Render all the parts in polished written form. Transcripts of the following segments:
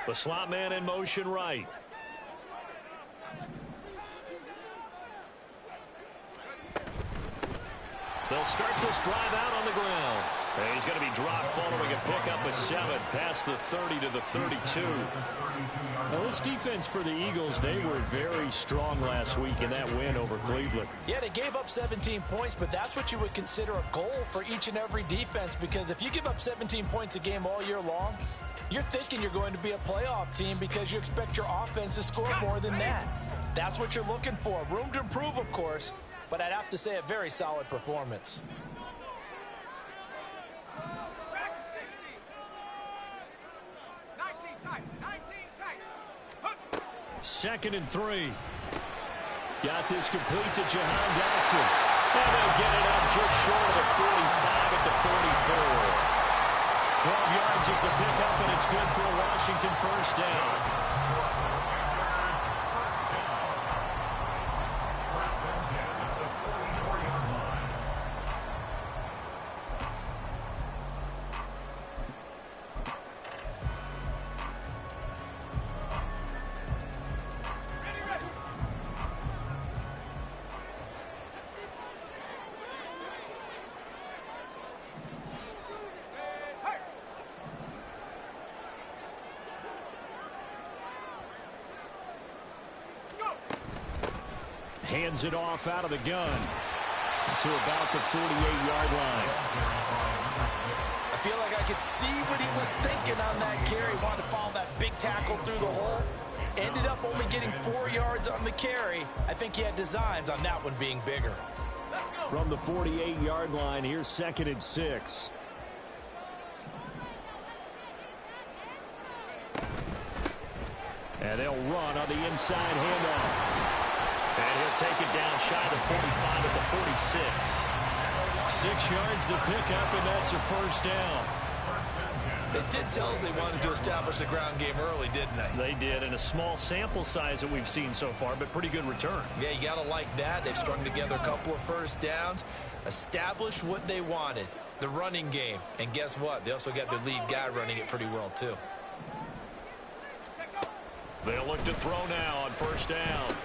The slot man in motion right. They'll start this drive out on the ground. And he's going to be dropped following a pickup of 7 past the 30 to the 32. Now, this defense for the Eagles, they were very strong last week in that win over Cleveland. Yeah, they gave up 17 points, but that's what you would consider a goal for each and every defense, because if you give up 17 points a game all year long, you're thinking you're going to be a playoff team because you expect your offense to score more than that. That's what you're looking for. Room to improve, of course, but I'd have to say a very solid performance. Second and 3. Got this complete to Jahan Dotson. And they'll get it up just short of the 45 at the 44. 12 yards is the pickup, and it's good for a Washington first down. Hands it off out of the gun to about the 48-yard line. I feel like I could see what he was thinking on that carry. Wanted to follow that big tackle through the hole. Ended up only getting 4 yards on the carry. I think he had designs on that one being bigger. From the 48-yard line, here's 2nd and 6. And they'll run on the inside handoff. And he'll take it down shy of 45 at the 46. 6 yards the pickup, and that's a first down. They did tell us they wanted to establish the ground game early, didn't they? They did, in a small sample size that we've seen so far, but pretty good return. Yeah, you got to like that. They've strung together a couple of first downs, established what they wanted, the running game. And guess what? They also got their lead guy running it pretty well, too. They'll look to throw now on first down.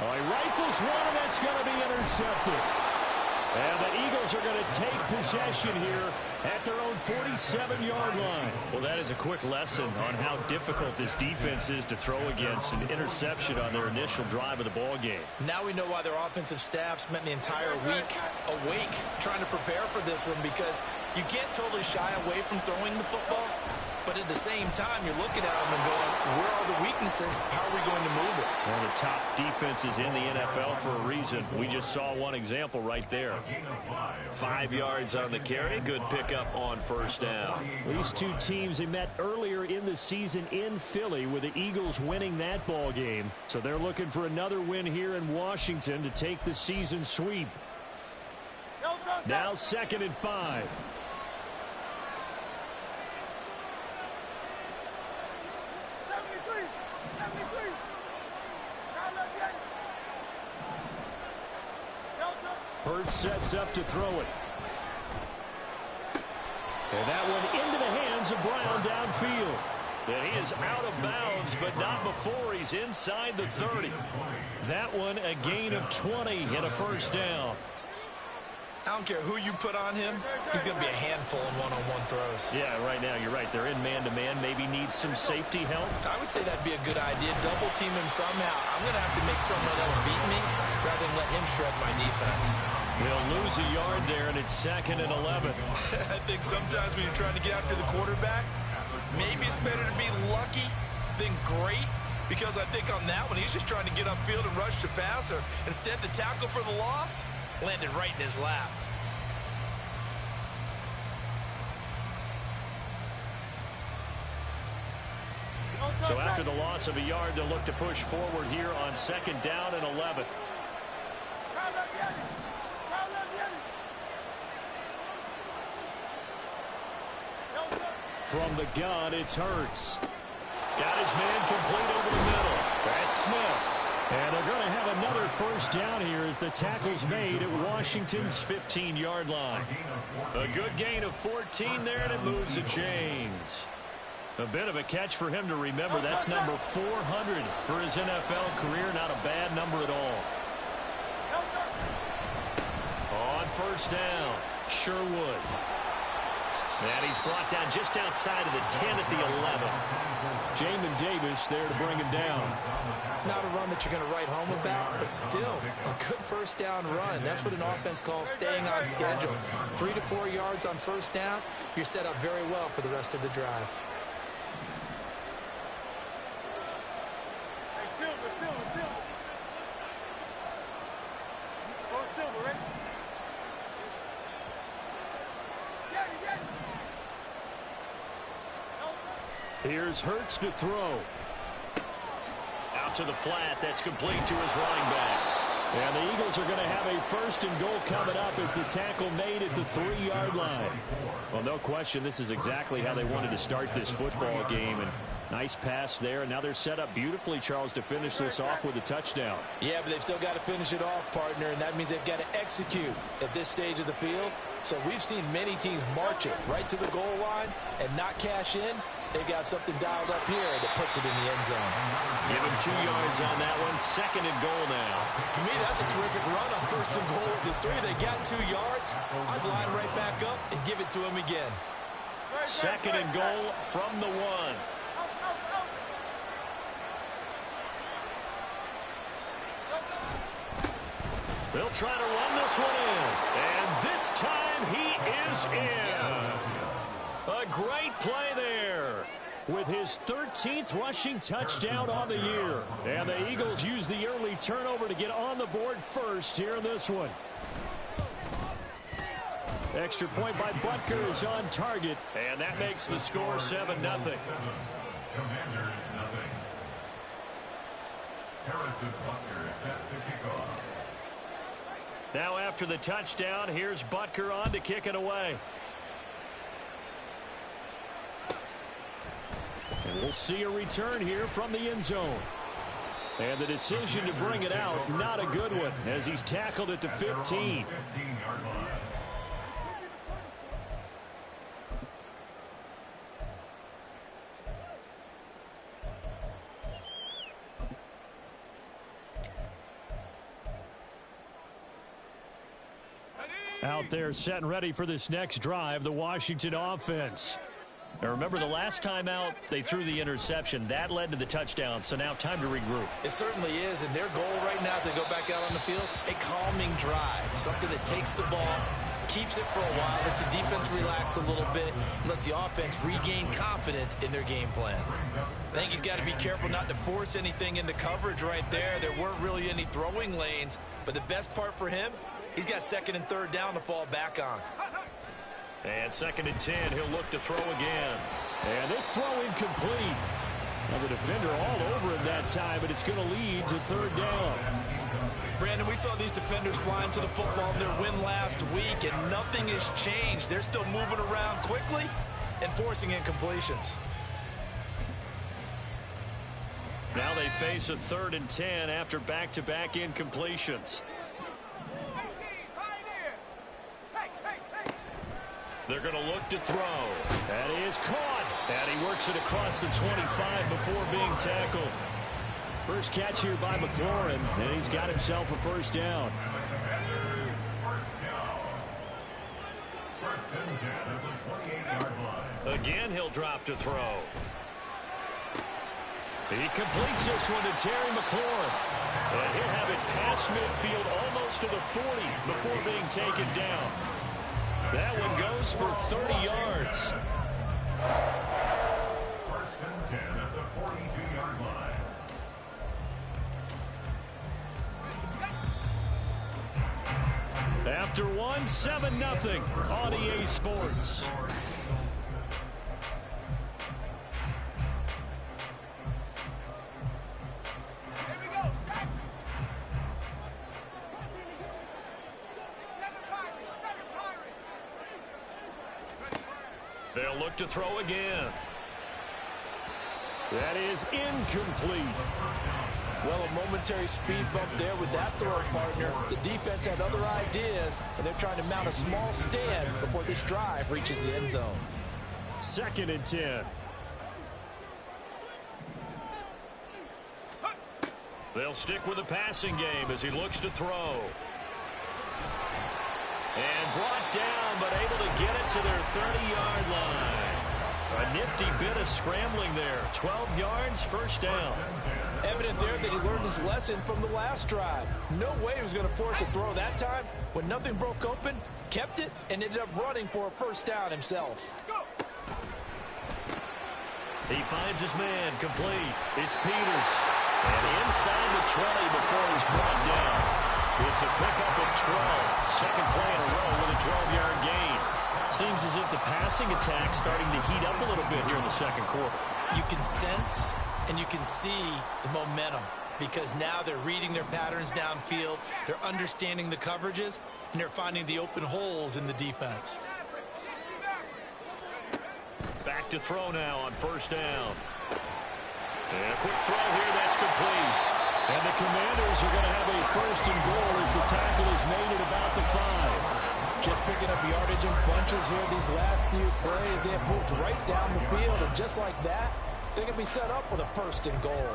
Oh, he rifles one, and that's going to be intercepted. And the Eagles are going to take possession here at their own 47-yard line. Well, that is a quick lesson on how difficult this defense is to throw against an interception on their initial drive of the ball game. Now we know why their offensive staff spent the entire week awake trying to prepare for this one, because you can't totally shy away from throwing the football. But at the same time, you're looking at them and going, where are the weaknesses? How are we going to move it? One of the top defenses in the NFL for a reason. We just saw one example right there. 5 yards on the carry. Good pickup on first down. These two teams, they met earlier in the season in Philly with the Eagles winning that ball game. So they're looking for another win here in Washington to take the season sweep. Now 2nd and 5. Hurts sets up to throw it. And that one into the hands of Brown downfield. And he is out of bounds, but not before he's inside the 30. That one a gain of 20 and a first down. I don't care who you put on him. He's going to be a handful in one-on-one throws. Yeah, right now you're right. They're in man-to-man. Maybe needs some safety help. I would say that'd be a good idea. Double team him somehow. I'm going to have to make someone else beat me rather than let him shred my defense. They'll lose a yard there, and it's 2nd and 11. I think sometimes when you're trying to get after the quarterback, maybe it's better to be lucky than great, because I think on that one, he's just trying to get upfield and rush the passer. Instead, the tackle for the loss landed right in his lap. So after the loss of a yard, they'll look to push forward here on 2nd down and 11. From the gun, it's Hurts. Got his man complete over the middle. That's Smith. And they're going to have another first down here as the tackle's made at Washington's 15-yard line. A good gain of 14 there, and it moves the chains. A bit of a catch for him to remember. That's number 400 for his NFL career. Not a bad number at all. On first down, Sherwood. And he's brought down just outside of the 10 at the 11. Jamin Davis there to bring him down. Not a run that you're going to write home about, but still a good first down run. That's what an offense calls staying on schedule. 3 to 4 yards on first down, you're set up very well for the rest of the drive. Here's Hurts to throw. Out to the flat. That's complete to his running back. And the Eagles are going to have a first and goal coming up as the tackle made at the 3-yard line. Well, no question, this is exactly how they wanted to start this football game. And nice pass there. And now they're set up beautifully, Charles, to finish this off with a touchdown. Yeah, but they've still got to finish it off, partner, and that means they've got to execute at this stage of the field. So we've seen many teams march it right to the goal line and not cash in. They've got something dialed up here that puts it in the end zone. Give him 2 yards on that one. Second and goal now. To me, that's a terrific run on first and goal at the 3. They got 2 yards. I'd line right back up and give it to him again. Second and goal from the 1. They'll try to run this one in. And this time he is in. Yes. A great play there with his 13th rushing touchdown on the year. And the Eagles use the early turnover to get on the board first here in this one. Extra point by Butker is on target. And that makes the score 7-0. Commanders nothing. Harrison Butker set to kick off. Now after the touchdown, here's Butker on to kick it away. And we'll see a return here from the end zone. And the decision to bring it out, not a good one, as he's tackled at the 15. 15-yard line. Out there set and ready for this next drive, the Washington offense. Now remember, the last time out, they threw the interception. That led to the touchdown, so now time to regroup. It certainly is, and their goal right now as they go back out on the field, a calming drive, something that takes the ball, keeps it for a while, lets the defense relax a little bit, lets the offense regain confidence in their game plan. I think he's got to be careful not to force anything into coverage right there. There weren't really any throwing lanes, but the best part for him, he's got second and third down to fall back on. And second and 10, he'll look to throw again. And this throw incomplete. Now the defender all over him that time, but it's going to lead to third down. Brandon, we saw these defenders flying to the football in their win last week, and nothing has changed. They're still moving around quickly and forcing incompletions. Now they face a 3rd and 10 after back-to-back incompletions. They're going to look to throw. That is caught. And he works it across the 25 before being tackled. First catch here by McLaurin, and he's got himself a first down. First and 10 at the 28-yard line. Again, he'll drop to throw. He completes this one to Terry McLaurin. And he'll have it past midfield almost to the 40 before being taken down. That one goes for 30 yards. First and 10 at the 42-yard line. After one, 7-0 on EA Sports. They'll look to throw again. That is incomplete. Well, a momentary speed bump there with that throw, partner. The defense had other ideas, and they're trying to mount a small stand before this drive reaches the end zone. 2nd and 10. They'll stick with the passing game as he looks to throw. And brought down, but able to get it to their 30-yard line. A nifty bit of scrambling there. 12 yards, first down. Evident there that he learned his lesson from the last drive. No way he was going to force a throw that time. When nothing broke open, kept it, and ended up running for a first down himself. He finds his man, complete. It's Peters. And inside the 20 before he's brought down. It's a pickup of 12. Second play in a row with a 12-yard gain. Seems as if the passing attack's starting to heat up a little bit here in the second quarter. You can sense and you can see the momentum because now they're reading their patterns downfield, they're understanding the coverages, and they're finding the open holes in the defense. Back to throw now on first down. And a quick throw here, that's complete. And the Commanders are going to have a first and goal as the tackle is made at about the 5. Just picking up yardage in bunches here these last few plays. They have moved right down the field, and just like that, they can be set up with a first and goal.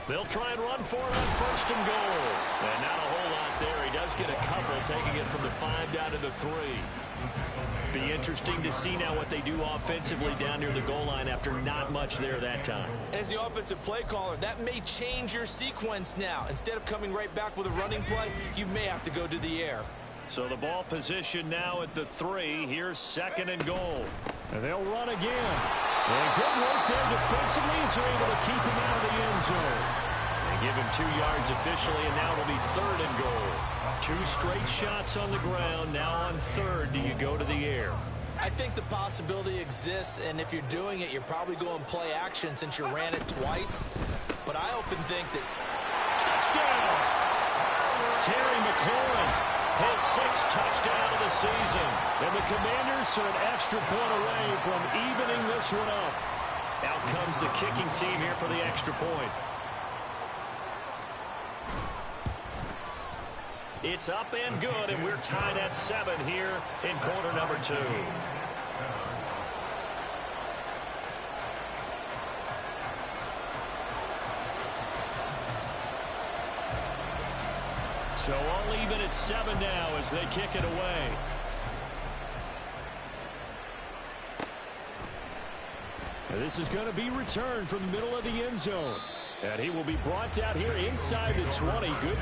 They'll try and run for it on first and goal. And not a whole lot there. He does get a couple, taking it from the 5 down to the 3. Be interesting to see now what they do offensively down near the goal line after not much there that time. As the offensive play caller, that may change your sequence now. Instead of coming right back with a running play, you may have to go to the air. So the ball position now at the 3. Here's second and goal. And they'll run again. And good work there defensively as they're able to keep him out of the end zone. They give him 2 yards officially, and now it'll be third and goal. 2 straight shots on the ground. Now on third, do you go to the air? I think the possibility exists, and if you're doing it, you're probably going play action since you ran it twice. But I often think this touchdown! Terry McLaurin, his 6th touchdown of the season. And the Commanders are an extra point away from evening this one up. Out comes the kicking team here for the extra point. It's up and good, and we're tied at 7 here in quarter number 2. So all even at 7 now as they kick it away. And this is going to be returned from the middle of the end zone. And he will be brought down here inside the 20. Good.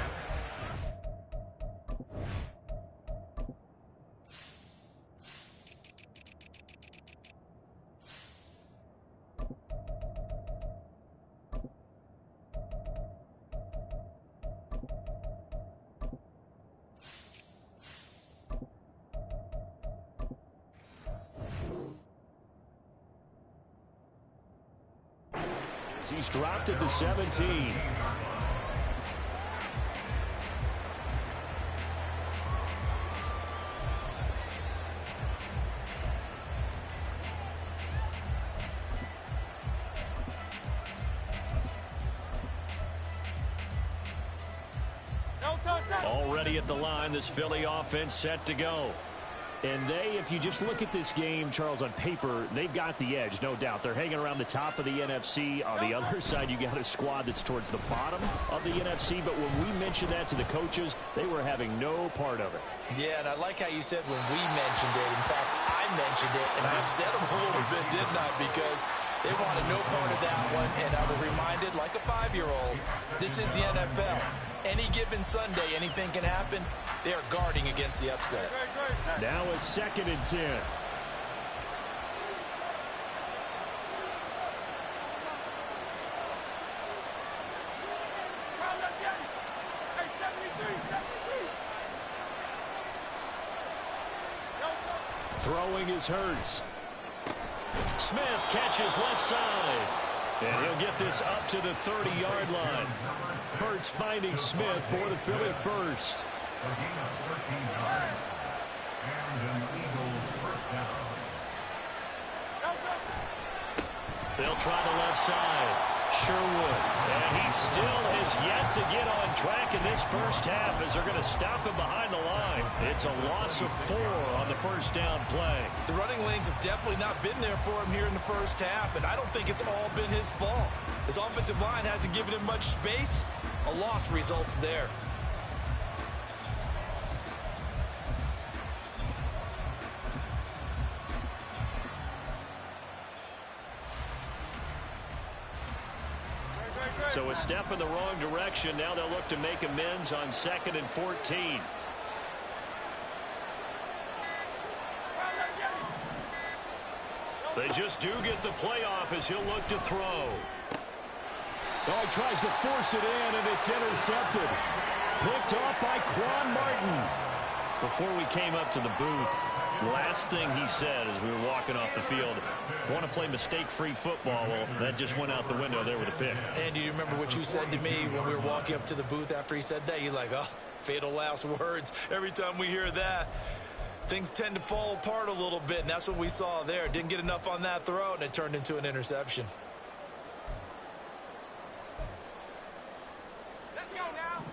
He's dropped at the 17. Already at the line, this Philly offense set to go. And they, if you just look at this game, Charles, on paper, they've got the edge, no doubt. They're hanging around the top of the NFC. On the other side, you got a squad that's towards the bottom of the NFC. But when we mentioned that to the coaches, they were having no part of it. Yeah, and I like how you said when we mentioned it. In fact, I mentioned it, and I upset them a little bit, didn't I? Because they wanted no part of that one, and I was reminded, like a 5-year-old, this is the NFL. Any given Sunday, anything can happen. They are guarding against the upset. Now a 2nd and 10. Throwing is Hurts. Smith catches left side. And he'll get this up to the 30-yard line. Hurts finding Smith for the Philly first. A gain of 13 yards and an Eagle first down. They'll try the left side. Sure would. And he still has yet to get on track in this first half as they're going to stop him behind the line. It's a loss of 4 on the first down play. The running lanes have definitely not been there for him here in the first half, and I don't think it's all been his fault. His offensive line hasn't given him much space. A loss results there. So a step in the wrong direction. Now they'll look to make amends on 2nd and 14. They just do get the playoff as he'll look to throw. Oh, he tries to force it in, and it's intercepted. Picked off by Quan Martin. Before we came up to the booth, last thing he said as we were walking off the field, want to play mistake-free football. Well, that just went out the window there with a pick. And do you remember what you said to me when we were walking up to the booth after he said that? You're like, oh, fatal last words. Every time we hear that, things tend to fall apart a little bit, and that's what we saw there. Didn't get enough on that throw, and it turned into an interception. Let's go now.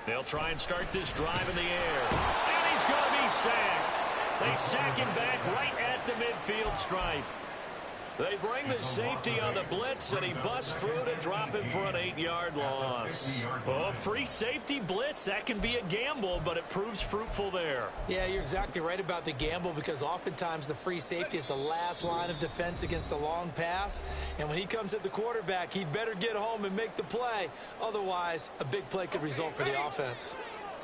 They'll try and start this drive in the air. And he's going to be sacked. They sack him back right at the midfield stripe. They bring the safety on the blitz, and he busts through to drop him for an 8-yard loss. Oh, free safety blitz, that can be a gamble, but it proves fruitful there. Yeah, you're exactly right about the gamble, because oftentimes the free safety is the last line of defense against a long pass. And when he comes at the quarterback, he'd better get home and make the play. Otherwise, a big play could result for the offense.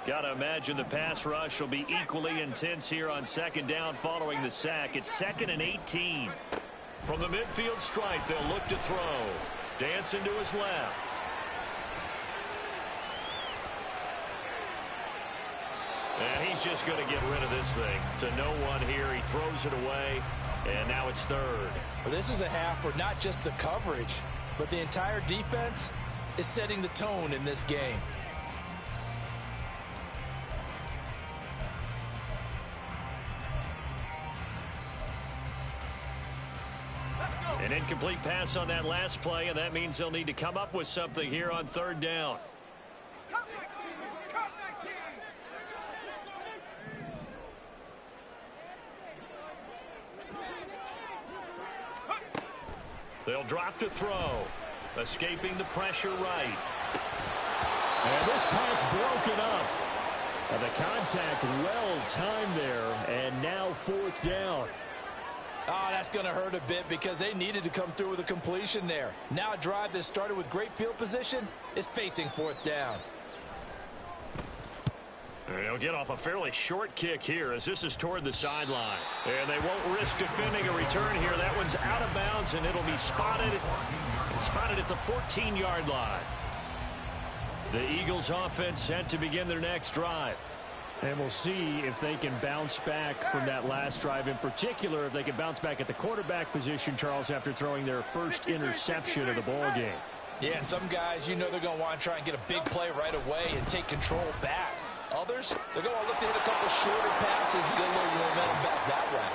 Got to imagine the pass rush will be equally intense here on 2nd down following the sack. It's 2nd and 18. From the midfield stripe, they'll look to throw. Dancing to his left. And he's just going to get rid of this thing. To no one here. He throws it away. And now it's 3rd. Well, this is a half where not just the coverage, but the entire defense is setting the tone in this game. An incomplete pass on that last play, and that means they'll need to come up with something here on 3rd down. They'll drop to throw. Escaping the pressure right. And this pass broken up. And the contact well timed there, and now 4th down. Oh, that's going to hurt a bit because they needed to come through with a completion there. Now a drive that started with great field position is facing 4th down. They'll get off a fairly short kick here as this is toward the sideline. And they won't risk defending a return here. That one's out of bounds, and it'll be spotted at the 14-yard line. The Eagles offense set to begin their next drive. And we'll see if they can bounce back from that last drive. In particular, if they can bounce back at the quarterback position, Charles, after throwing their first interception of the ball game. Yeah, and some guys, you know they're going to want to try and get a big play right away and take control back. Others, they're going to look to hit a couple shorter passes and get a little momentum back that way.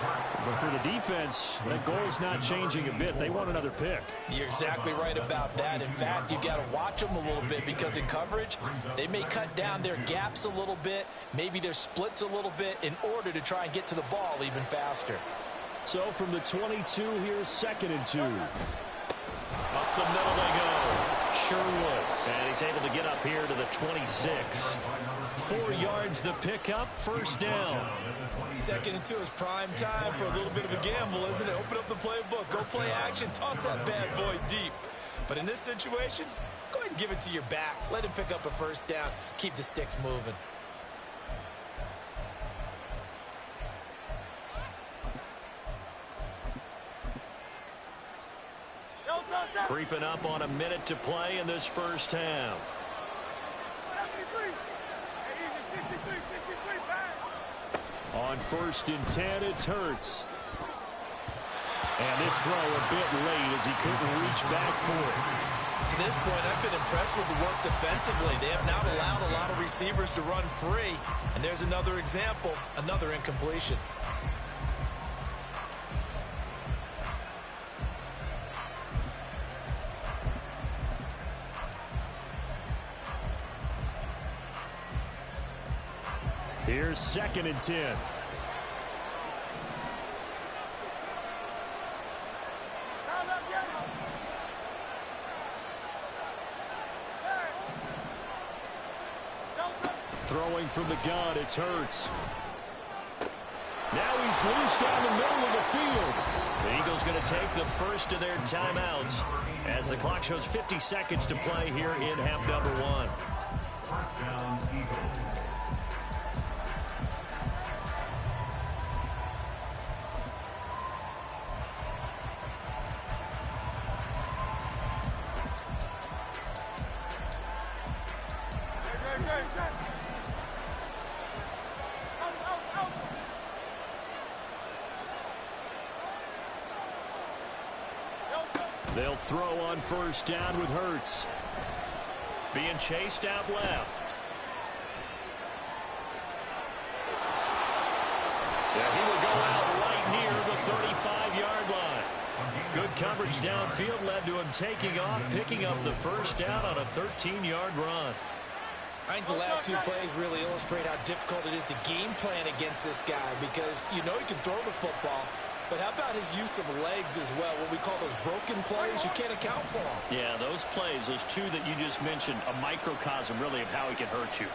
But for the defense, that goal's not changing a bit. They want another pick. You're exactly right about that. In fact, you got to watch them a little bit because in coverage, they may cut down their gaps a little bit, maybe their splits a little bit in order to try and get to the ball even faster. So from the 22, here's 2nd and 2. Up the middle they go. Sherwood. And he's able to get up here to the 26. 4 yards the pickup, 1st down. 2nd and 2 is prime time for a little bit of a gamble, isn't it? Open up the playbook, go play action, toss that bad boy deep. But in this situation, go ahead and give it to your back. Let him pick up a 1st down. Keep the sticks moving. Creeping up on a minute to play in this first half. On 1st and 10, it's Hurts. And this throw a bit late as he couldn't reach back for it. To this point, I've been impressed with the work defensively. They have not allowed a lot of receivers to run free. And there's another example, another incompletion. Here's 2nd and 10. Throwing from the gun, it's Hurts. Now he's loose down the middle of the field. The Eagles going to take the first of their timeouts as the clock shows 50 seconds to play here in half number 1. First down, Eagles. They'll throw on first down with Hurts. Being chased out left. Yeah, he will go out right near the 35-yard line. Good coverage downfield led to him taking off, picking up the first down on a 13-yard run. I think the last 2 plays really illustrate how difficult it is to game plan against this guy because you know he can throw the football. But how about his use of legs as well? What we call those broken plays, you can't account for them. Yeah, those plays, those 2 that you just mentioned, a microcosm really of how he can hurt you.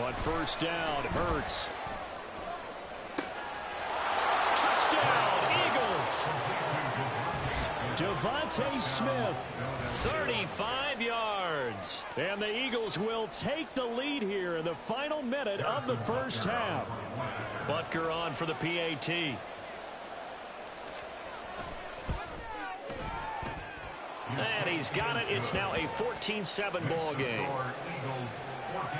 On first down, Hurts. Touchdown, Eagles! Devontae Smith. 35 yards. And the Eagles will take the lead here in the final minute of the first half. Butker on for the PAT. And he's got it. It's now a 14-7 ball game. Eagles 14,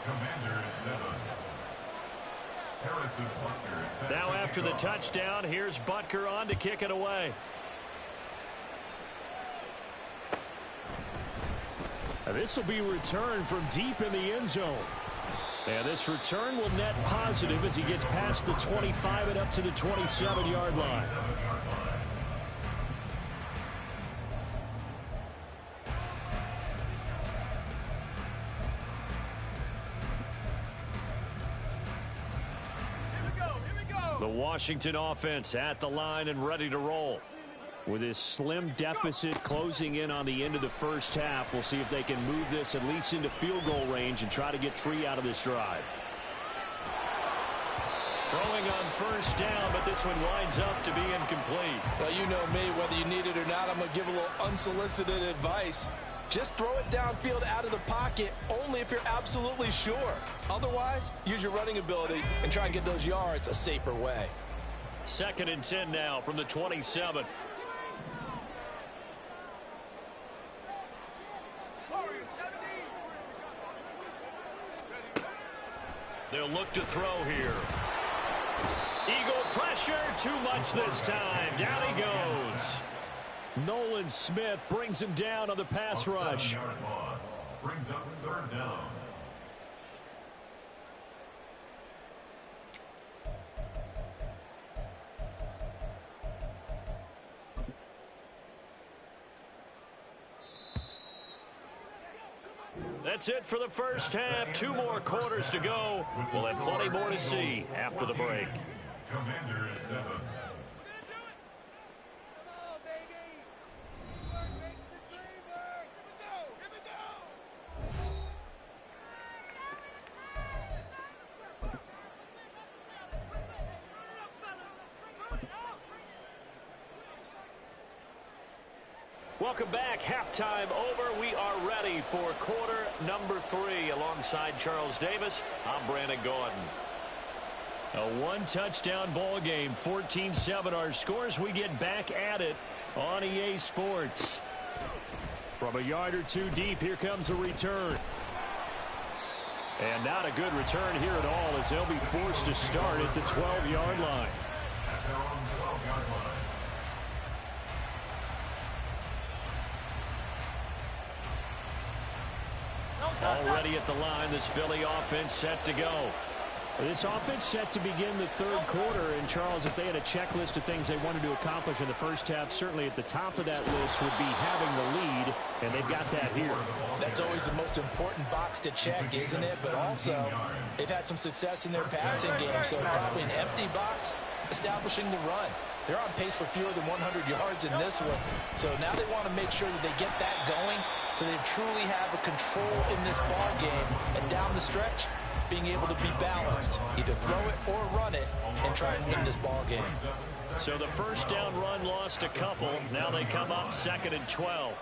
Commanders 7. Harrison Butker set Now to after kick the off. touchdown, here's Butker on to kick it away. This will be returned from deep in the end zone. And this return will net positive as he gets past the 25 and up to the 27-yard line. The Washington offense at the line and ready to roll. With this slim deficit closing in on the end of the first half, we'll see if they can move this at least into field goal range and try to get 3 out of this drive. Throwing on first down, but this one winds up to be incomplete. Well, you know me, whether you need it or not, I'm going to give a little unsolicited advice. Just throw it downfield out of the pocket only if you're absolutely sure. Otherwise, use your running ability and try and get those yards a safer way. 2nd and 10 now from the 27. They'll look to throw here. Eagle pressure, too much this time. Down he goes. Nolan Smith brings him down on the pass rush. 7-yard loss brings up 3rd down. That's it for the first half. 2 more quarters to go. We'll have plenty more to see after the break. Commanders 7. Welcome back. Halftime over. We are ready for quarter number 3. Alongside Charles Davis, I'm Brandon Gordon. A 1-touchdown ball game, 14-7 our scores. We get back at it on EA Sports. From a yard or 2 deep, here comes a return. And not a good return here at all as they'll be forced to start at the 12-yard line. At their own 12-yard line. Already at the line, this Philly offense set to go. This offense set to begin the third quarter. And, Charles, if they had a checklist of things they wanted to accomplish in the first half, certainly at the top of that list would be having the lead, and they've got that here. That's always the most important box to check, isn't it? But also, they've had some success in their passing game, so probably an empty box establishing the run. They're on pace for fewer than 100 yards in this one, so now they want to make sure that they get that going so they truly have a control in this ball game, and down the stretch, being able to be balanced, either throw it or run it, and try and win this ball game. So the first down run lost a couple. Now they come up 2nd and 12.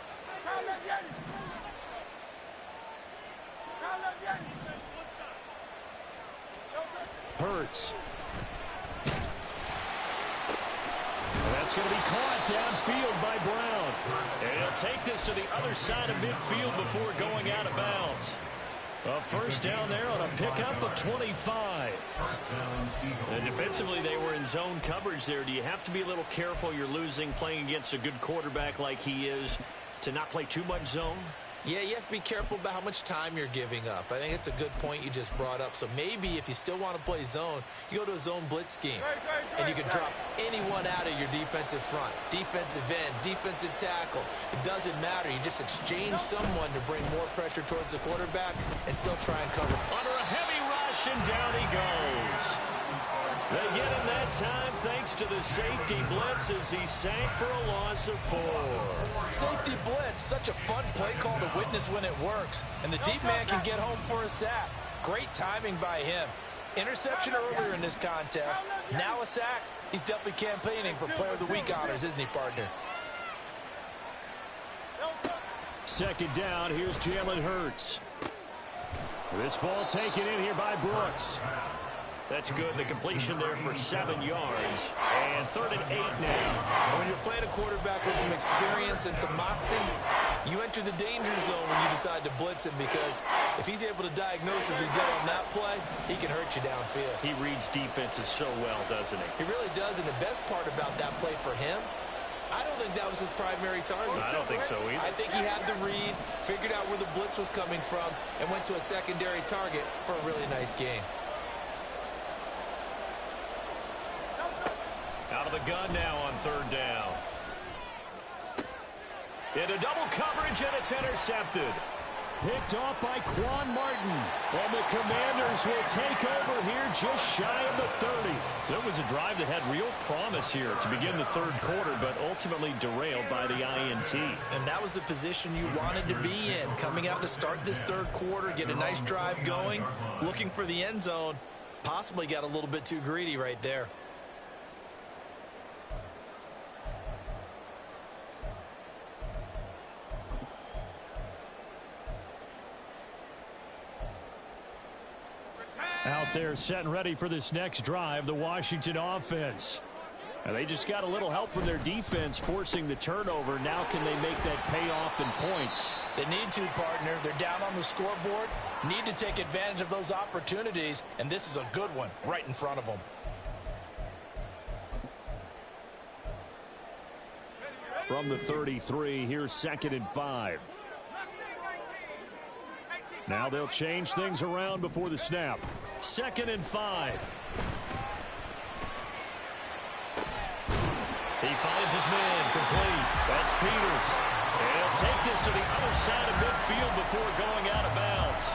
Hurts. And that's going to be caught downfield by Brown. And he'll take this to the other side of midfield before going out of bounds. A first down there on a pickup of 25. And defensively, they were in zone coverage there. Do you have to be a little careful? You're losing playing against a good quarterback like he is to not play too much zone? Yeah, you have to be careful about how much time you're giving up. I think it's a good point you just brought up. So maybe if you still want to play zone, you go to a zone blitz scheme. And you can drop anyone out of your defensive front. Defensive end, defensive tackle. It doesn't matter. You just exchange someone to bring more pressure towards the quarterback and still try and cover. Under a heavy rush, and down he goes. They get him that time thanks to the safety blitz as he sank for a loss of 4. Safety blitz, such a fun play call to witness when it works. And the deep man can get home for a sack. Great timing by him. Interception earlier in this contest. Now a sack. He's definitely campaigning for Player of the Week honors, isn't he, partner? 2nd down. Here's Jalen Hurts. This ball taken in here by Brooks. That's good. The completion there for 7 yards. And 3rd and 8 now. When you're playing a quarterback with some experience and some moxie, you enter the danger zone when you decide to blitz him, because if he's able to diagnose as he did on that play, he can hurt you downfield. He reads defenses so well, doesn't he? He really does, and the best part about that play for him, I don't think that was his primary target. I don't think so either. I think he had the read, figured out where the blitz was coming from, and went to a secondary target for a really nice gain. Out of the gun now on 3rd down. Into double coverage, and it's intercepted. Picked off by Quan Martin. And the Commanders will take over here just shy of the 30. So it was a drive that had real promise here to begin the third quarter, but ultimately derailed by the INT. And that was the position you wanted to be in. Coming out to start this third quarter, get a nice drive going, looking for the end zone. Possibly got a little bit too greedy right there. Out there set and ready for this next drive, the Washington offense. And they just got a little help from their defense forcing the turnover. Now can they make that pay off in points? They need to, partner. They're down on the scoreboard. Need to take advantage of those opportunities. And this is a good one right in front of them. From the 33, here's 2nd and 5. Now they'll change things around before the snap. 2nd and 5. He finds his man complete. That's Peters. And he'll take this to the other side of midfield before going out of bounds.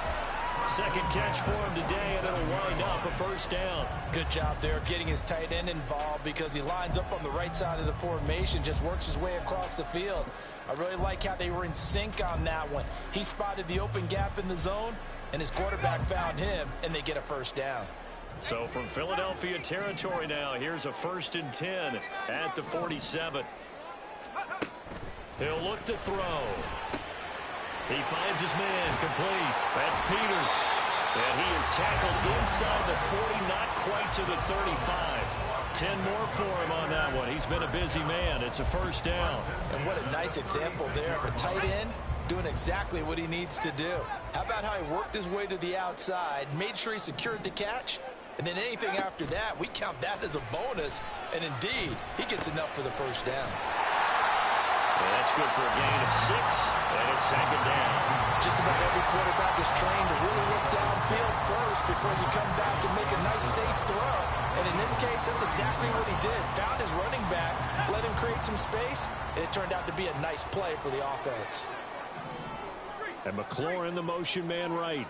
Second catch for him today, and it'll wind up a first down. Good job there of getting his tight end involved, because he lines up on the right side of the formation, just works his way across the field. I really like how they were in sync on that one. He spotted the open gap in the zone, and his quarterback found him, and they get a first down. So from Philadelphia territory now, here's a 1st and 10 at the 47. He'll look to throw. He finds his man complete. That's Peters. And he is tackled inside the 40, not quite to the 35. 10 more for him on that one. He's been a busy man. It's a first down. And what a nice example there of a tight end doing exactly what he needs to do. How about how he worked his way to the outside, made sure he secured the catch, and then anything after that, we count that as a bonus. And indeed, he gets enough for the first down. Well, that's good for a gain of 6, and it's 2nd down. Just about every quarterback is trained to really look downfield first before you come back and make a nice case, that's exactly what he did. Found his running back, let him create some space, and it turned out to be a nice play for the offense. And McLaurin, the motion man right.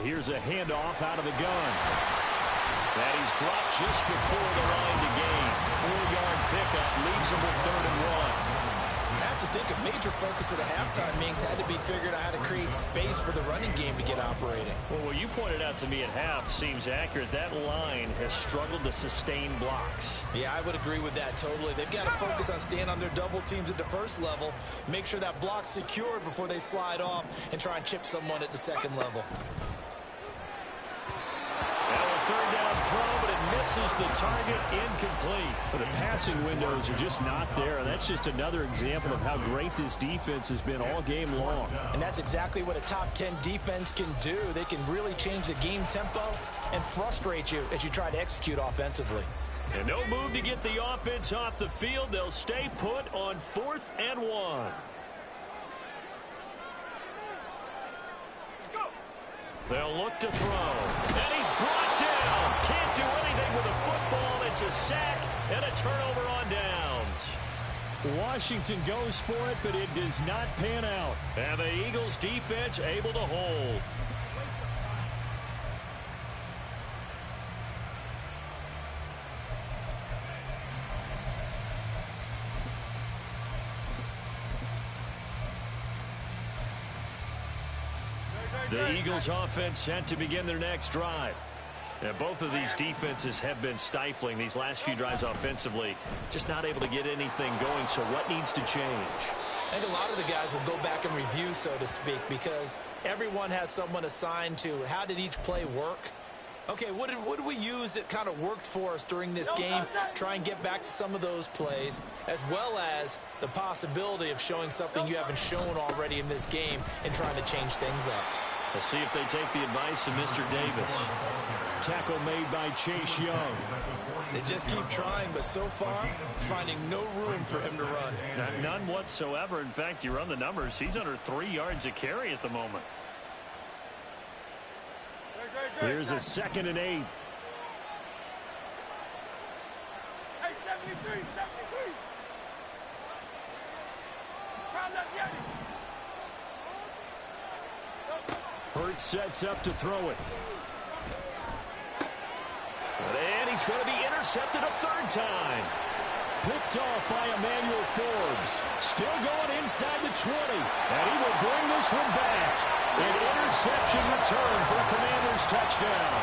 Here's a handoff out of the gun. And he's dropped just before the line to gain. 4-yard pickup leaves him with 3rd and 1. I have to think a major focus of the halftime meetings had to be figured out how to create space for the running game to get operating. Well, what you pointed out to me at half seems accurate. That line has struggled to sustain blocks. Yeah, I would agree with that totally. They've got to focus on staying on their double teams at the first level, make sure that block's secured before they slide off, and try and chip someone at the second level. Third down throw, but it misses the target, incomplete. But the passing windows are just not there. That's just another example of how great this defense has been all game long. And that's exactly what a top 10 defense can do. They can really change the game tempo and frustrate you as you try to execute offensively. And no move to get the offense off the field. They'll stay put on 4th and 1. They'll look to throw. And he's brought down. Can't do anything with the football. It's a sack and a turnover on downs. Washington goes for it, but it does not pan out. And the Eagles defense able to hold. The Eagles offense set to begin their next drive. And both of these defenses have been stifling these last few drives offensively. Just not able to get anything going, so what needs to change? I think a lot of the guys will go back and review, so to speak, because everyone has someone assigned to how did each play work. Okay, what did we use that kind of worked for us during this game? Try and get back to some of those plays, as well as the possibility of showing something you haven't shown already in this game and trying to change things up. We'll see if they take the advice of Mr. Davis. Tackle made by Chase Young. They just keep trying, but so far, finding no room for him to run. None whatsoever. In fact, you run the numbers. He's under 3 yards a carry at the moment. Here's a 2nd and 8. Hey, 73. Hurts sets up to throw it. And he's going to be intercepted a 3rd time. Picked off by Emmanuel Forbes. Still going inside the 20. And he will bring this one back. An interception return for a Commanders touchdown.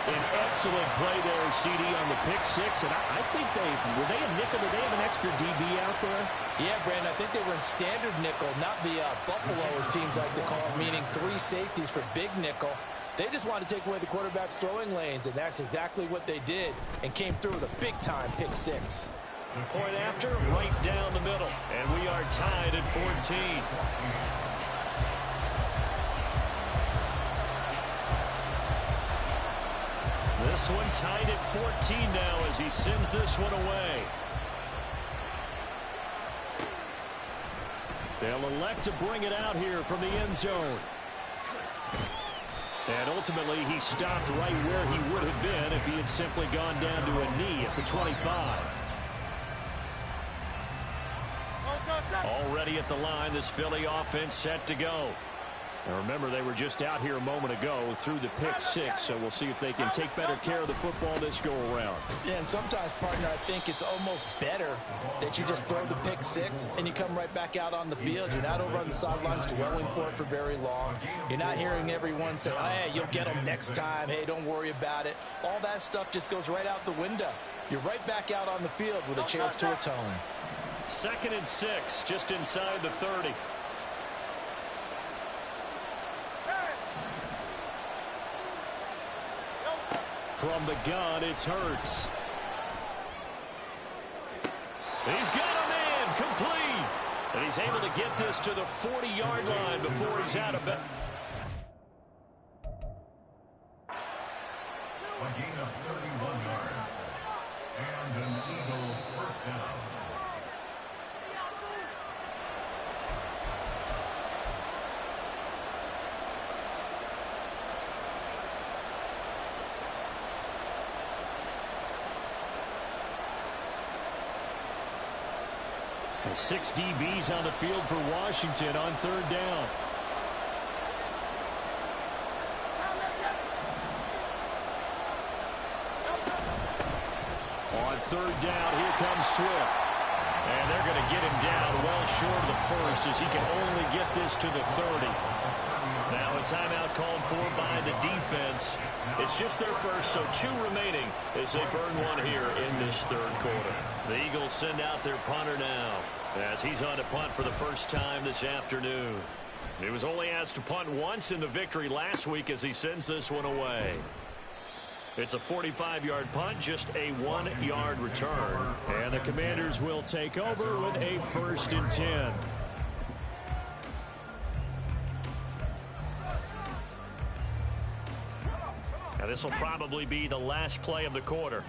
An excellent play there, CD, on the pick 6. And I think were they a nickel? Did they have an extra DB out there? Yeah, Brandon, I think they were in standard nickel, not the Buffalo, as teams like to call it, meaning 3 safeties for big nickel. They just wanted to take away the quarterback's throwing lanes, and that's exactly what they did, and came through with a big-time pick 6. Point after, right down the middle. And we are tied at 14. This one tied at 14 now as he sends this one away. They'll elect to bring it out here from the end zone. And ultimately, he stopped right where he would have been if he had simply gone down to a knee at the 25. Already at the line, this Philly offense set to go. And remember, they were just out here a moment ago through the pick 6, so we'll see if they can take better care of the football this go-around. Yeah, and sometimes, partner, I think it's almost better that you just throw the pick 6 and you come right back out on the field. You're not over on the sidelines dwelling for it for very long. You're not hearing everyone say, oh, hey, you'll get them next time. Hey, don't worry about it. All that stuff just goes right out the window. You're right back out on the field with a chance to atone. 2nd and 6, just inside the 30. From the gun, it's Hurts. He's got a man complete. And he's able to get this to the 40-yard line before he's out of it. A gain of 31 yards. And an Eagle first down. 6 DBs on the field for Washington on third down. On third down, here comes Swift. And they're going to get him down well short of the first as he can only get this to the 30. Now a timeout called for by the defense. It's just their first, so 2 remaining as they burn one here in this third quarter. The Eagles send out their punter now as he's on to punt for the first time this afternoon. He was only asked to punt once in the victory last week as he sends this one away. It's a 45-yard punt, just a 1-yard return. And the Commanders will take over with a 1st and 10. Now this will probably be the last play of the quarter.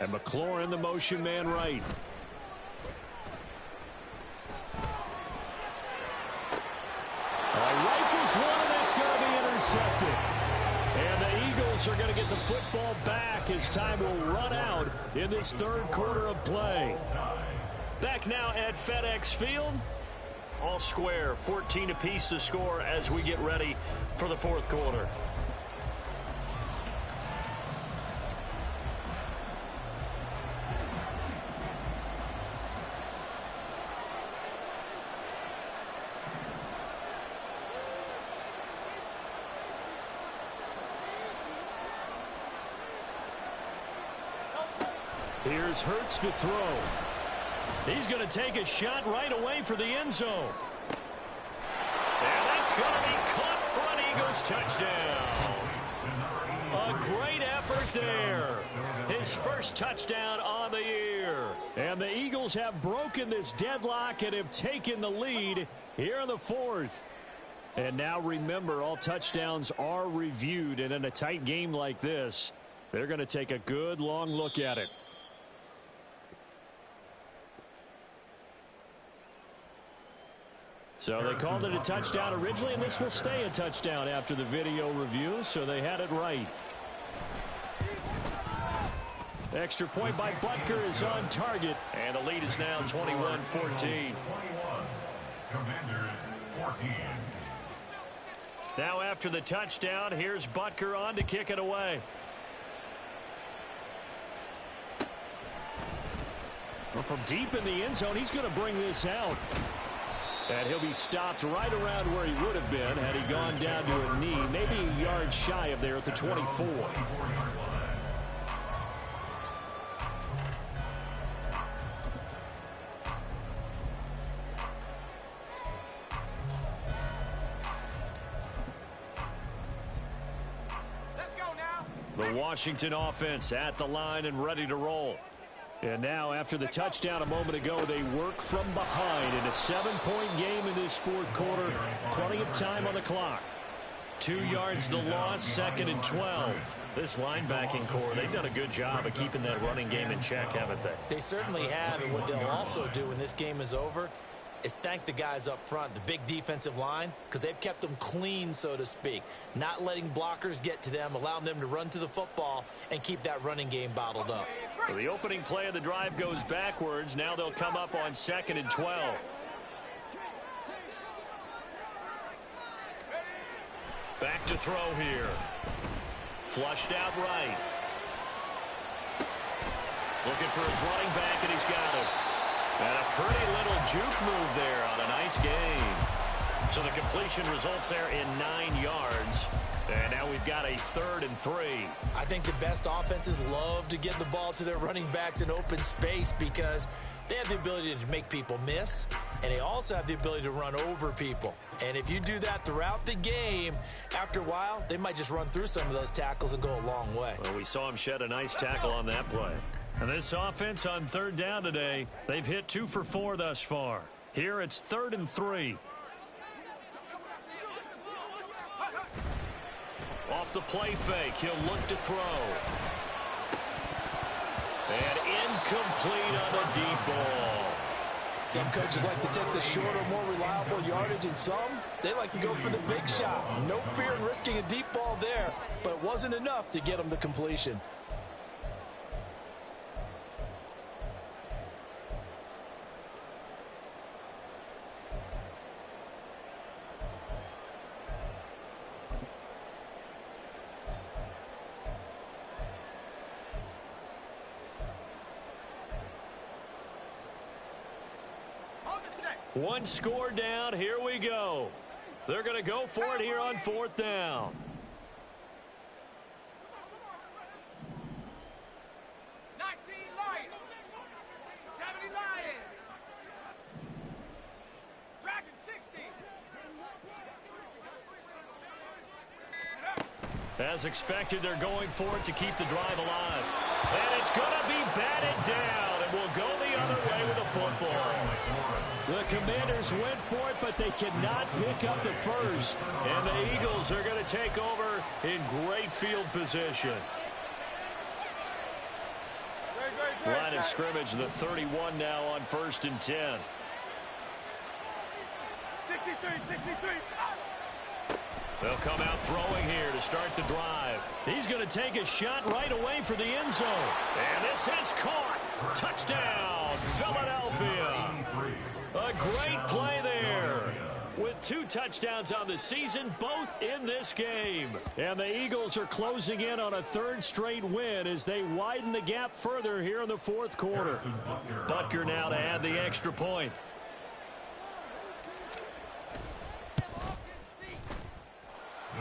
And McLaurin, the motion man right. Rifles one, and that's going to be intercepted. And the Eagles are going to get the football back as time will run out in this third quarter of play. Back now at FedEx Field. All square, 14 apiece to score as we get ready for the fourth quarter. Here's Hurts to throw. He's going to take a shot right away for the end zone. And that's going to be caught front. Eagles touchdown. A great effort there. His first touchdown on the year. And the Eagles have broken this deadlock and have taken the lead here in the fourth. And now remember, all touchdowns are reviewed. And in a tight game like this, they're going to take a good long look at it. So they called it a touchdown originally, and this will stay a touchdown after the video review, so they had it right. Extra point by Butker is on target, and the lead is now 21-14. Commanders 14. Now after the touchdown, here's Butker on to kick it away. Well, from deep in the end zone, he's going to bring this out. And he'll be stopped right around where he would have been had he gone down to a knee, maybe a yard shy of there at the 24. Let's go now. The Washington offense at the line and ready to roll. And now, after the touchdown a moment ago, they work from behind in a 7-point game in this fourth quarter. Plenty of time on the clock. 2 yards the loss, 2nd and 12. This linebacking core, they've done a good job of keeping that running game in check, haven't they? They certainly have, and what they'll also do when this game is over is thank the guys up front, the big defensive line, because they've kept them clean, so to speak. Not letting blockers get to them, allowing them to run to the football and keep that running game bottled up. So the opening play of the drive goes backwards. Now they'll come up on 2nd and 12. Back to throw here. Flushed out right. Looking for his running back, and he's got it. And a pretty little juke move there on a nice game. So the completion results there in 9 yards. And now we've got a 3rd and 3. I think the best offenses love to get the ball to their running backs in open space because they have the ability to make people miss, and they also have the ability to run over people. And if you do that throughout the game, after a while, they might just run through some of those tackles and go a long way. Well, we saw him shed a nice tackle on that play. And this offense on 3rd down today, they've hit 2 for 4 thus far. Here it's 3rd and 3. Off the play fake, he'll look to throw. And incomplete on the deep ball. Some coaches like to take the shorter, more reliable yardage, and some, they like to go for the big shot. No fear in risking a deep ball there, but it wasn't enough to get them the completion. One score down. Here we go. They're going to go for it here on 4th down. As expected, they're going for it to keep the drive alive. And it's going to be batted down, and will go the other way with the football. The Commanders went for it, but they cannot pick up the first. And the Eagles are going to take over in great field position. Line of scrimmage, the 31 now on 1st and 10. 63. They'll come out throwing here to start the drive. He's going to take a shot right away for the end zone. And this is caught. Touchdown, Philadelphia. A great play there. With 2 touchdowns on the season, both in this game. And the Eagles are closing in on a 3rd straight win as they widen the gap further here in the 4th quarter. Butker now to add the extra point.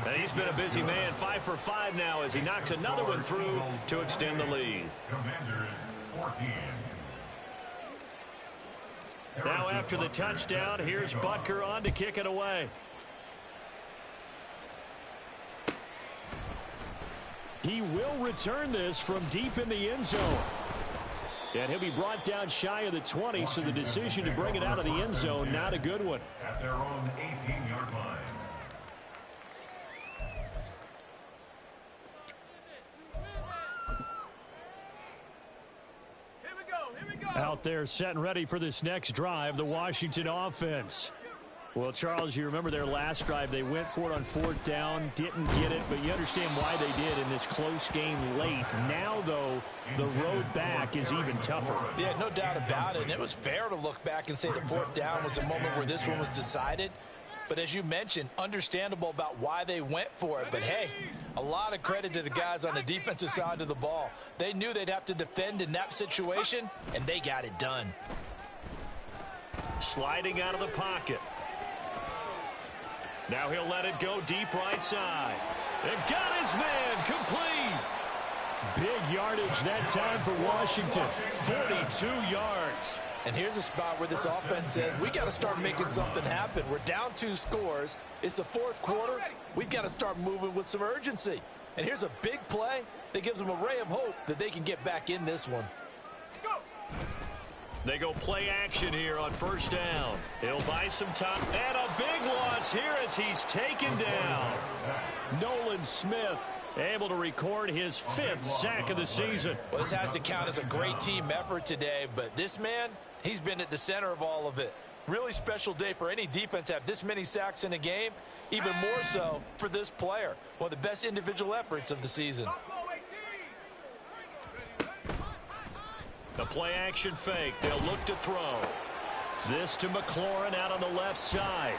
And he's been a busy man, 5 for 5 now as he knocks another one through to extend the lead. Commanders 14. Now after the touchdown, here's Butker on to kick it away. He will return this from deep in the end zone. And he'll be brought down shy of the 20, so the decision to bring it out of the end zone, not a good one. At their own 18-yard line. Out there set and ready for this next drive, the Washington offense. Well, Charles, you remember their last drive. They went for it on 4th down, didn't get it, but you understand why they did in this close game late. Now, though, the road back is even tougher. Yeah, no doubt about it. And it was fair to look back and say the 4th down was a moment where this one was decided. But as you mentioned, understandable about why they went for it. But, hey, a lot of credit to the guys on the defensive side of the ball. They knew they'd have to defend in that situation, and they got it done. Sliding out of the pocket. Now he'll let it go deep right side. And got his man complete. Big yardage that time for Washington. 42 yards. And here's a spot where this offense says, we got to start making something happen. We're down 2 scores. It's the 4th quarter. We've got to start moving with some urgency. And here's a big play that gives them a ray of hope that they can get back in this one. They go play action here on 1st down. He'll buy some time. And a big loss here as he's taken down. Nolan Smith able to record his 5th sack of the season. Well, this has to count as a great team effort today, but this man, he's been at the center of all of it. Really special day for any defense to have this many sacks in a game, even more so for this player. One of the best individual efforts of the season. The play action fake. They'll look to throw. This to McLaurin out on the left side.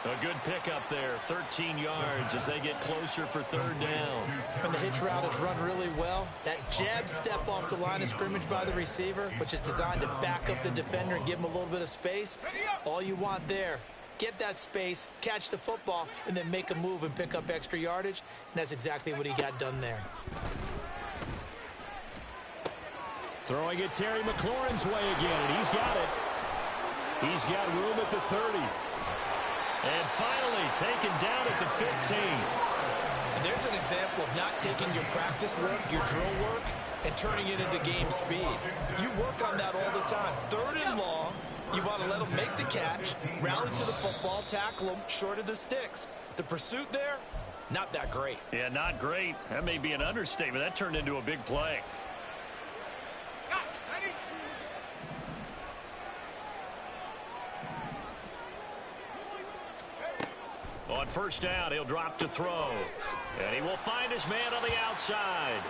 A good pickup there, 13 yards as they get closer for 3rd down. And the hitch route is run really well. That jab step off the line of scrimmage by the receiver, which is designed to back up the defender and give him a little bit of space. All you want there, get that space, catch the football, and then make a move and pick up extra yardage. And that's exactly what he got done there. Throwing it Terry McLaurin's way again, and he's got it. He's got room at the 30. And finally taken down at the 15. And there's an example of not taking your practice work, your drill work, and turning it into game speed. You work on that all the time. 3rd and long, you want to let them make the catch, rally to the football, tackle them short of the sticks. The pursuit there, not that great. Yeah, not great. That may be an understatement. That turned into a big play. On 1st down, he'll drop to throw. And he will find his man on the outside.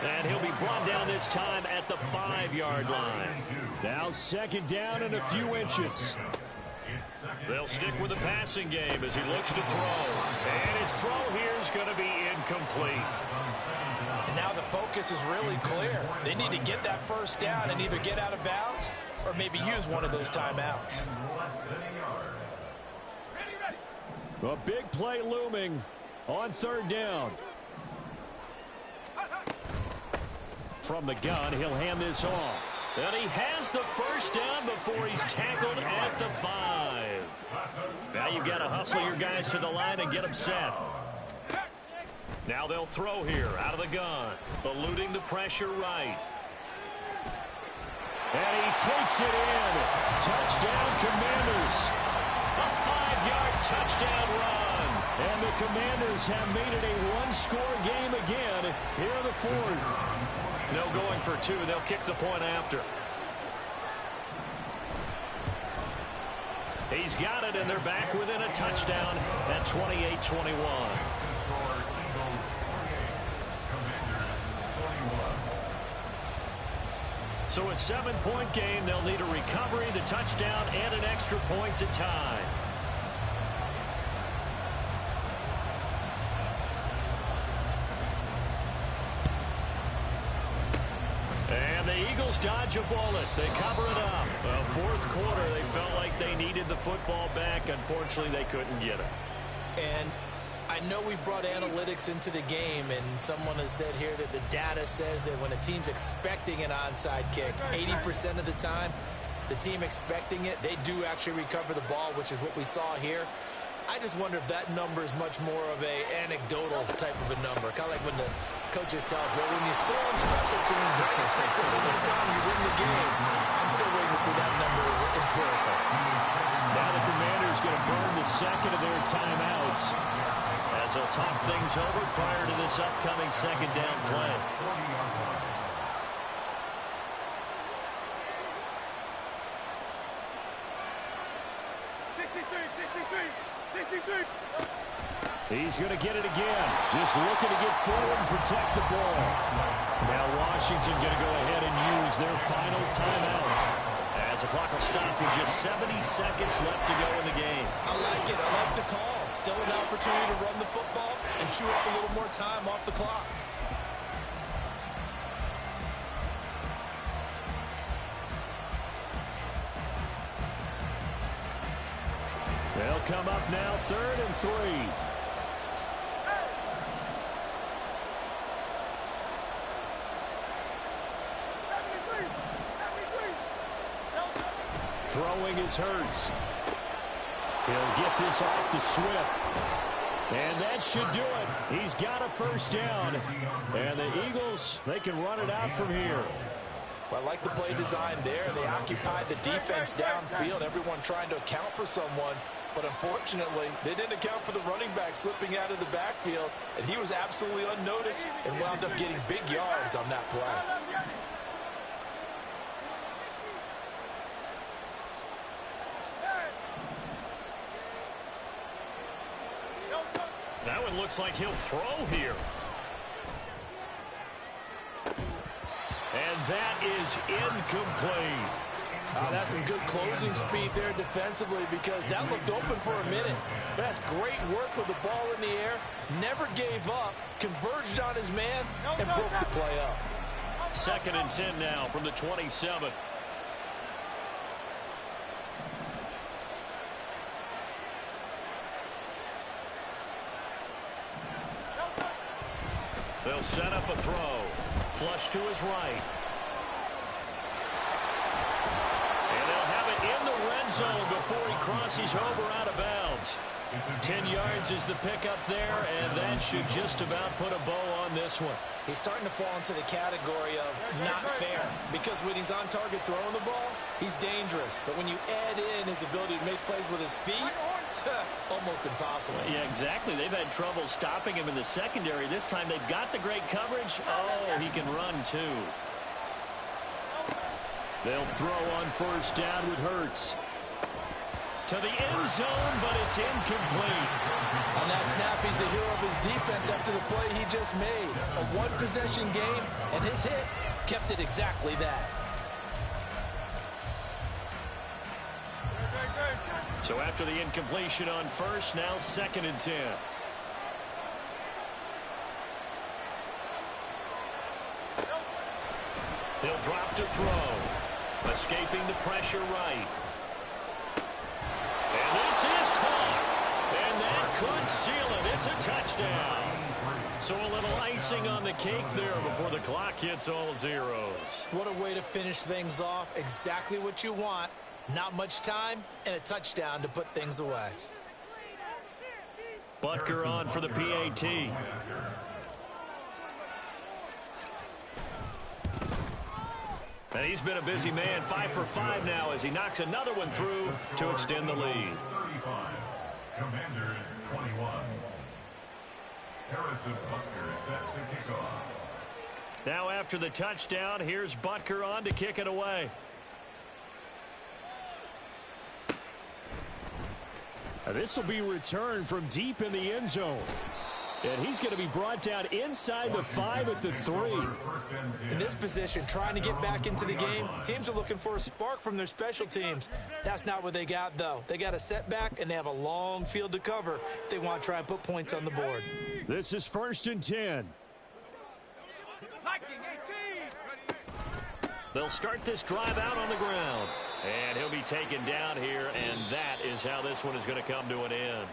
And he'll be brought down this time at the 5-yard line. Now 2nd down and a few inches. They'll stick with the passing game as he looks to throw. And his throw here is going to be incomplete. And now the focus is really clear. They need to get that 1st down and either get out of bounds or maybe use one of those timeouts. A big play looming on third down. From the gun, he'll hand this off. And he has the first down before he's tackled at the 5. Now you've got to hustle your guys to the line and get them set. Now they'll throw here out of the gun, eluding the pressure right. And he takes it in. Touchdown, Commanders. A 5-yard touchdown run. And the Commanders have made it a one-score game again here in the 4th. No going for 2. They'll kick the point after. He's got it, and they're back within a touchdown at 28-21. So a 7-point game. They'll need a recovery, the touchdown, and an extra point to tie. And the Eagles dodge a bullet. They cover it up. The 4th quarter, they felt like they needed the football back. Unfortunately, they couldn't get it. And I know we brought analytics into the game, and someone has said here that the data says that when a team's expecting an onside kick, 80% of the time, the team expecting it, they do actually recover the ball, which is what we saw here. I just wonder if that number is much more of a anecdotal type of a number. Kind of like when the coaches tell us, well, when you score on special teams, 93% of the time you win the game. I'm still waiting to see that number is empirical. Now the Commanders going to burn the second of their timeouts as they'll talk things over prior to this upcoming second down play. He's going to get it again. Just looking to get forward and protect the ball. Now Washington going to go ahead and use their final timeout, as the clock will stop with just 70 seconds left to go in the game. I like it. I like the call. Still an opportunity to run the football and chew up a little more time off the clock. They'll come up now, 3rd and 3. Throwing is Hurts. He'll get this off to Swift. And that should do it. He's got a first down. And the Eagles, they can run it out from here. Well, I like the play design there. They occupied the defense downfield, everyone trying to account for someone. But unfortunately, they didn't account for the running back slipping out of the backfield. And he was absolutely unnoticed and wound up getting big yards on that play. That one looks like he'll throw here. And that is incomplete. That's some good closing speed there defensively, because that looked open for a minute. That's great work with the ball in the air. Never gave up, converged on his man, and broke the play up. 2nd and 10 now from the 27. They'll set up a throw. Flush to his right. And they'll have it in the red zone before he crosses over out of bounds. 10 yards is the pickup there, and that should just about put a bow on this one. He's starting to fall into the category of not fair, because when he's on target throwing the ball, he's dangerous. But when you add in his ability to make plays with his feet, almost impossible. Yeah, exactly. They've had trouble stopping him in the secondary. This time they've got the great coverage. Oh, he can run too. They'll throw on first down with Hurts. To the end zone, but it's incomplete. On that snap, he's the hero of his defense after the play he just made. A one-possession game, and his hit kept it exactly that. So after the incompletion on first, now 2nd and 10. He'll drop to throw. Escaping the pressure right. And this is caught. And that could seal it. It's a touchdown. So a little icing on the cake there before the clock hits all zeros. What a way to finish things off. Exactly what you want. Not much time and a touchdown to put things away. Butker on for the PAT. And he's been a busy man, 5 for 5 now as he knocks another one through to extend the lead. 35. Commanders 21. Harrison Butker set to kick off. Now after the touchdown, here's Butker on to kick it away. This will be returned from deep in the end zone. And he's going to be brought down inside the 5 at the 3. In this position, trying to get back into the game, teams are looking for a spark from their special teams. That's not what they got, though. They got a setback, and they have a long field to cover if they want to try and put points on the board. This is 1st and 10. They'll start this drive out on the ground. And he'll be taken down here, and that is how this one is going to come to an end.